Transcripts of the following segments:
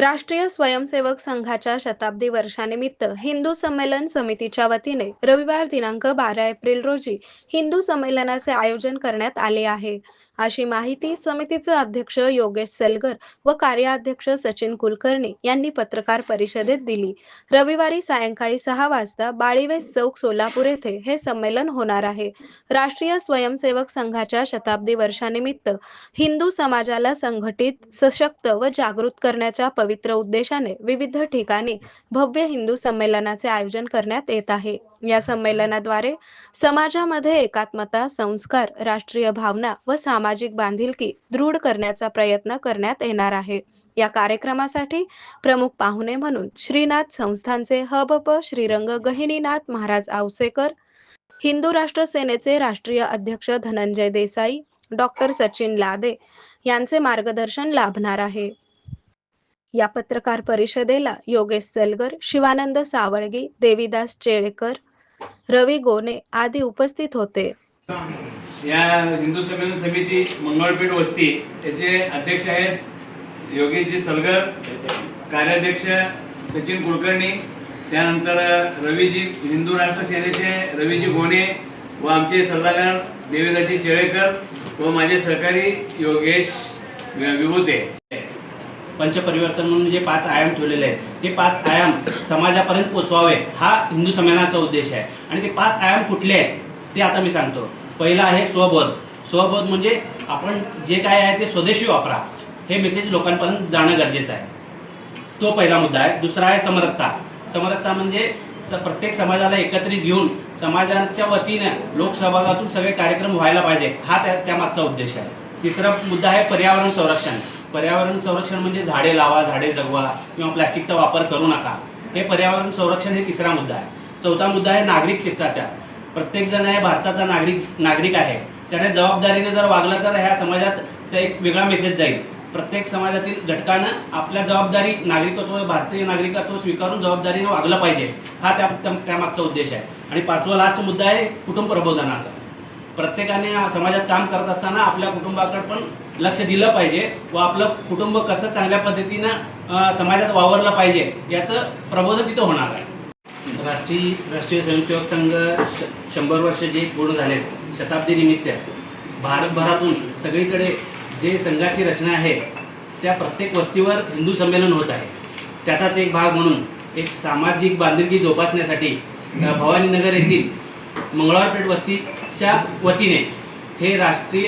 राष्ट्रीय स्वयंसेवक संघाच्या शताब्दी वर्षानिमित्त हिंदू संमेलन समितीच्या वतीने रविवार दिनांक 12 एप्रिल रोजी हिंदू संमेलनाचे आयोजन करण्यात आले आहे, अशी माहिती समितीचे अध्यक्ष योगेश सलगर व कार्याध्यक्ष सचिन कुलकर्णी यांनी पत्रकार परिषदेत दिली। रविवारी सायंकाळी 6 वाजता बाळीवेस चौक सोलापूर येथे हे संमेलन होणार आहे। राष्ट्रीय स्वयंसेवक संघाच्या शताब्दी वर्षानिमित्त हिंदू समाजाला संघटित, सशक्त व जागृत करण्याच्या पवित्र उद्देशाने विविध ठिकाणी भव्य हिंदू संमेलनाचे आयोजन करण्यात येत आहे। या संमेलनाद्वारे समाजामध्ये एकात्मता, संस्कार, राष्ट्रीय भावना व सामाजिक बांधिलकी दृढ करण्याचा प्रयत्न करण्यात येणार आहे। या कार्यक्रमासाठी प्रमुख पाहुणे म्हणून श्रीनाथ संस्थानचे हबप श्रीरंग गहिनीनाथ महाराज आवसेकर, हिंदू राष्ट्र सेनेचे राष्ट्रीय अध्यक्ष धनंजय देसाई, डॉक्टर सचिन लादे यांचे मार्गदर्शन लाभणार आहे। या पत्रकार परिषदेला योगेश सलगर, शिवानंद सावळगी, देवीदास चेळेकर, रवी गोने आदी उपस्थित होते। या हिंदू संमेलन समिती मंगळपेठ वस्ती याचे अध्यक्ष आहेत योगेशजी सलगर, कार्याध्यक्ष सचिन कुलकर्णी, त्यानंतर रवीजी हिंदू राष्ट्र सेनेचे रवीजी गोने व आमचे सल्लागार देवीदासजी चेळेकर व माझे सहकारी योगेश विभूते। पंचपरिवर्तन म्हणून जे 5 आयाम ठेवलेले आहेत ते 5 आयाम समाजापर्यंत पोहोचवावे हा हिंदू संमेलनाचा उद्देश आहे। आणि ते 5 आयाम कुठले आहेत ते आता मी सांगतो। पहिला आहे स्वबोध। स्वबोध म्हणजे आपण जे काय आहे ते स्वदेशी वापरा, हे मेसेज लोकांपर्यंत जाणं गरजेचं आहे, तो पहिला मुद्दा आहे। दुसरा आहे समरसता। समरसता म्हणजे प्रत्येक समाजाला एकत्रित घेऊन समाजाच्या वतीने लोकसहभागातून सगळे कार्यक्रम व्हायला पाहिजे, हा त्यामागचा उद्देश आहे। तिसरा मुद्दा आहे पर्यावरण संरक्षण। पर्यावरण संरक्षण म्हणजे झाडे लावा, झाडे जगवा किंवा प्लास्टिकचा वापर करू नका, हे पर्यावरण संरक्षण हे तिसरा मुद्दा आहे। चौथा मुद्दा आहे नागरिक शिष्टाचार। प्रत्येक जण हे भारताचा नागरिक आहे, त्याने जबाबदारीने जर वागलं तर ह्या समाजाचा एक वेगळा मेसेज जाईल। प्रत्येक समाजातील घटकानं आपल्या जबाबदारी नागरिकत्व, भारतीय नागरिकत्व स्वीकारून जबाबदारीने वागलं पाहिजे, हा त्यामागचा उद्देश आहे। आणि पाचवा लास्ट मुद्दा आहे कुटुंब प्रबोधनाचा। प्रत्येकाने समाजात काम करत असताना आपल्या कुटुंबाकडे पण लक्ष दिलं पाहिजे व आपलं कुटुंब कसं चांगल्या पद्धतीनं समाजात वावरलं पाहिजे याचं प्रबोधन तिथं होणार आहे। राष्ट्रीय स्वयंसेवक संघ 100 वर्ष जे पूर्ण झाले, शताब्दी निमित्त भारतभरातून सगळीकडे जे संघाची रचना आहे त्या प्रत्येक वस्तीवर हिंदू संमेलन होत आहे। त्याचाच एक भाग म्हणून एक सामाजिक बांधिलकी जोपासण्यासाठी भवानीनगर येथील मंगळवारपेठ वस्तीच्या वतीने हे राष्ट्रीय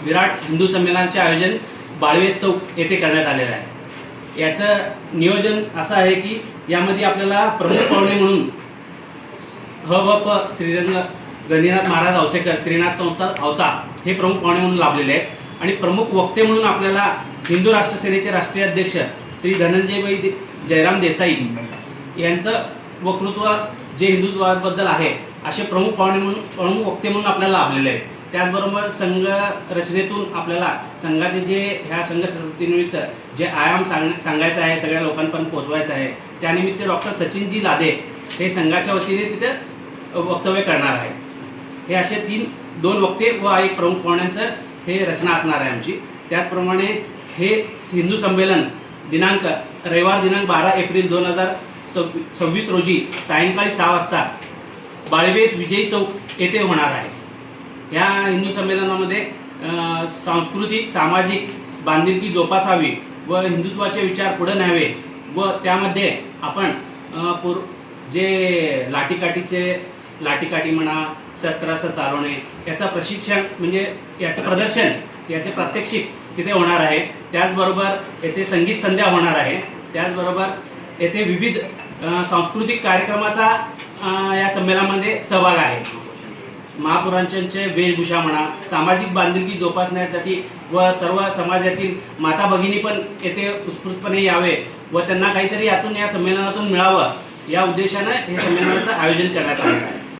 विराट हिंदू संमेलनाचे आयोजन बाळीवेस चौक येथे करण्यात आलेलं आहे। याचं नियोजन असं आहे की यामध्ये आपल्याला प्रमुख पाहुणे म्हणून हबप श्रीरंग गहिनीनाथ महाराज आवसेकर, श्रीनाथ संस्थान औसा हे प्रमुख पाहुणे म्हणून लाभलेले आहेत। आणि प्रमुख वक्ते म्हणून आपल्याला हिंदू राष्ट्र सेनेचे राष्ट्रीय अध्यक्ष श्री धनंजय जयराम देसाई यांचं वक्तृत्व जे हिंदुत्वाबद्दल आहे असे प्रमुख पाहुणे म्हणून, प्रमुख वक्ते म्हणून आपल्याला लाभलेले आहेत। त्याचबरोबर संघ रचनेतून आपल्याला संघाचे जे ह्या संघ शताब्दीनिमित्त जे आयाम सांगायचं आहे, सगळ्या लोकांपर्यंत पोहोचवायचं आहे, त्यानिमित्त डॉक्टर सचिनजी लादे हे संघाच्या वतीने तिथे वक्तव्य करणार आहे। हे असे 2 वक्ते व एक प्रमुख पाहुण्यांचं हे रचना असणार आहे आमची। त्याचप्रमाणे हे हिंदू संमेलन रविवार दिनांक 12 एप्रिल 2026 रोजी सायंकाळी 6 वाजता बाळीवेस विजयी चौक येथे होणार आहे। या हिंदू संमेलनामध्ये सांस्कृतिक, सामाजिक बांधिलकी जोपासावी व हिंदुत्वाचे विचार पुढे न्यावे व त्यामध्ये आपण जे लाठीकाठी म्हणा, शस्त्रास्त्र चालवणे याचं प्रशिक्षण म्हणजे याचं प्रदर्शन, याचे प्रात्यक्षिक तिथे होणार आहे। त्याचबरोबर येथे संगीत संध्या होणार आहे। त्याचबरोबर येथे विविध सांस्कृतिक कार्यक्रमाचा या संमेलनामध्ये सहभाग आहे। महापुराणांचे वेशभूषा म्हणा, सामाजिक बांधिलकी जोपासण्यासाठी व सर्व समाजातील माता भगिनी पण येथे उत्स्फूर्तपणे यावे व त्यांना काहीतरी यातून या संमेलनातून मिळावं या उद्देशाने हे संमेलनाचं आयोजन करण्यात आलं आहे।